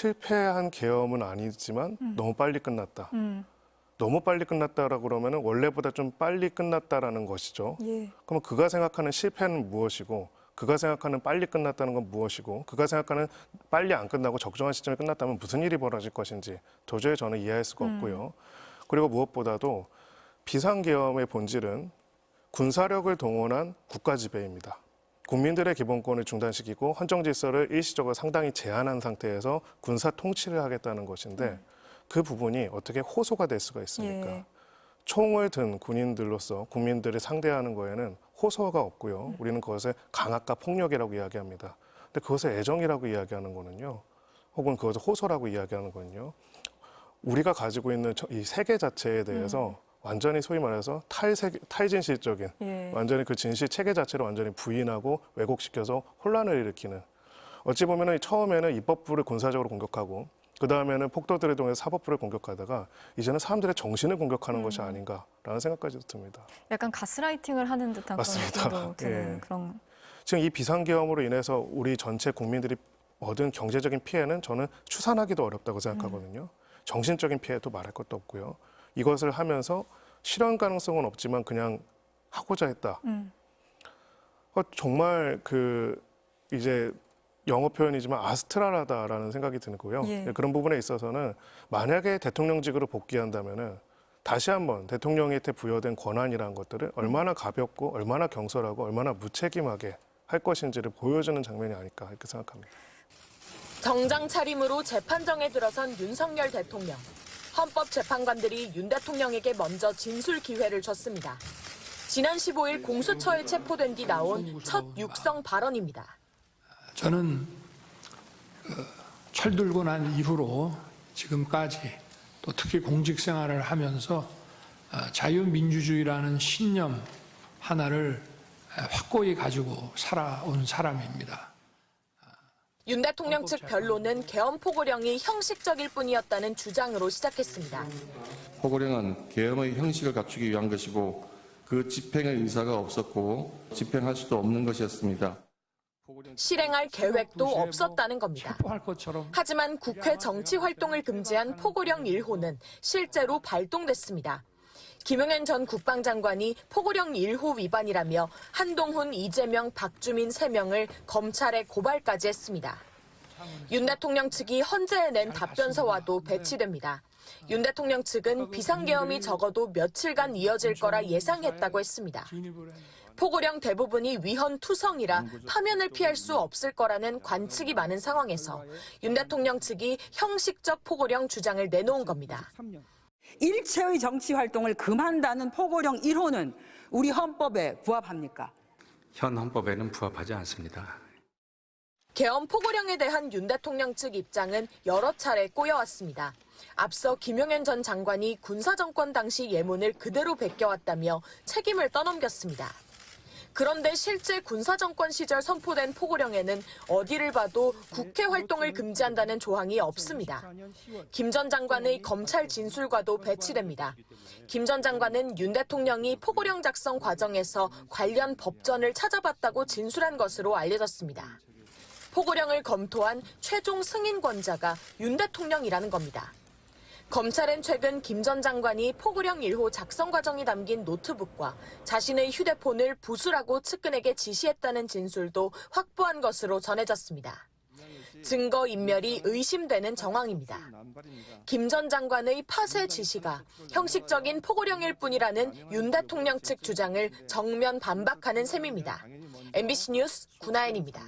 실패한 계엄은 아니지만 너무 빨리 끝났다. 너무 빨리 끝났다라고 그러면 원래보다 좀 빨리 끝났다라는 것이죠. 예. 그럼 그가 생각하는 실패는 무엇이고 그가 생각하는 빨리 끝났다는 건 무엇이고 그가 생각하는 빨리 안 끝나고 적정한 시점에 끝났다면 무슨 일이 벌어질 것인지 도저히 저는 이해할 수가 없고요. 그리고 무엇보다도 비상계엄의 본질은 군사력을 동원한 국가 지배입니다. 국민들의 기본권을 중단시키고 헌정 질서를 일시적으로 상당히 제한한 상태에서 군사 통치를 하겠다는 것인데 그 부분이 어떻게 호소가 될 수가 있습니까? 예. 총을 든 군인들로서 국민들을 상대하는 거에는 호소가 없고요. 우리는 그것을 강압과 폭력이라고 이야기합니다. 근데 그것을 애정이라고 이야기하는 거는요. 혹은 그것을 호소라고 이야기하는 거는요. 우리가 가지고 있는 이 세계 자체에 대해서 완전히 소위 말해서 탈진실적인 예. 완전히 그 진실 체계 자체를 완전히 부인하고 왜곡시켜서 혼란을 일으키는 어찌 보면은 처음에는 입법부를 군사적으로 공격하고 그 다음에는 폭도들을 통해서 사법부를 공격하다가 이제는 사람들의 정신을 공격하는 것이 아닌가라는 생각까지도 듭니다. 약간 가스라이팅을 하는 듯한 맞습니다. 그런 느낌도 드는 예. 그런. 지금 이 비상계엄으로 인해서 우리 전체 국민들이 얻은 경제적인 피해는 저는 추산하기도 어렵다고 생각하거든요. 정신적인 피해도 말할 것도 없고요. 이것을 하면서 실현 가능성은 없지만 그냥 하고자 했다. 정말 이제 영어 표현이지만 아스트랄하다라는 생각이 드고요. 예. 그런 부분에 있어서는 만약에 대통령직으로 복귀한다면은 다시 한번 대통령한테 부여된 권한이라는 것들을 얼마나 가볍고 얼마나 경솔하고 얼마나 무책임하게 할 것인지를 보여주는 장면이 아닐까 이렇게 생각합니다. 정장 차림으로 재판정에 들어선 윤석열 대통령. 헌법재판관들이 윤 대통령에게 먼저 진술 기회를 줬습니다. 지난 15일 공수처에 체포된 뒤 나온 첫 육성 발언입니다. 저는 철들고 난 이후로 지금까지 또 특히 공직 생활을 하면서 자유민주주의라는 신념 하나를 확고히 가지고 살아온 사람입니다. 윤 대통령 측 변론은 계엄 포고령이 형식적일 뿐이었다는 주장으로 시작했습니다. 포고령은 계엄의 형식을 갖추기 위한 것이고 그 집행의 의사가 없었고 집행할 수도 없는 것이었습니다. 실행할 계획도 없었다는 겁니다. 체포할 것처럼 하지만 국회 정치 활동을 금지한 포고령 1호는 실제로 발동됐습니다. 김용현 전 국방장관이 포고령 1호 위반이라며 한동훈, 이재명, 박주민 3명을 검찰에 고발까지 했습니다. 윤 대통령 측이 헌재에 낸 답변서와도 배치됩니다. 윤 대통령 측은 비상계엄이 적어도 며칠간 이어질 거라 예상했다고 했습니다. 포고령 대부분이 위헌 투성이라 파면을 피할 수 없을 거라는 관측이 많은 상황에서 윤 대통령 측이 형식적 포고령 주장을 내놓은 겁니다. 일체의 정치 활동을 금한다는 포고령 1호는 우리 헌법에 부합합니까? 현 헌법에는 부합하지 않습니다. 계엄 포고령에 대한 윤 대통령 측 입장은 여러 차례 꼬여왔습니다. 앞서 김용현 전 장관이 군사정권 당시 예문을 그대로 베껴왔다며 책임을 떠넘겼습니다. 그런데 실제 군사정권 시절 선포된 포고령에는 어디를 봐도 국회 활동을 금지한다는 조항이 없습니다. 김 전 장관의 검찰 진술과도 배치됩니다. 김 전 장관은 윤 대통령이 포고령 작성 과정에서 관련 법전을 찾아봤다고 진술한 것으로 알려졌습니다. 포고령을 검토한 최종 승인권자가 윤 대통령이라는 겁니다. 검찰은 최근 김 전 장관이 포고령 1호 작성 과정이 담긴 노트북과 자신의 휴대폰을 부수라고 측근에게 지시했다는 진술도 확보한 것으로 전해졌습니다. 증거인멸이 의심되는 정황입니다. 김 전 장관의 파쇄 지시가 형식적인 포고령일 뿐이라는 윤 대통령 측 주장을 정면 반박하는 셈입니다. MBC 뉴스 구나연입니다.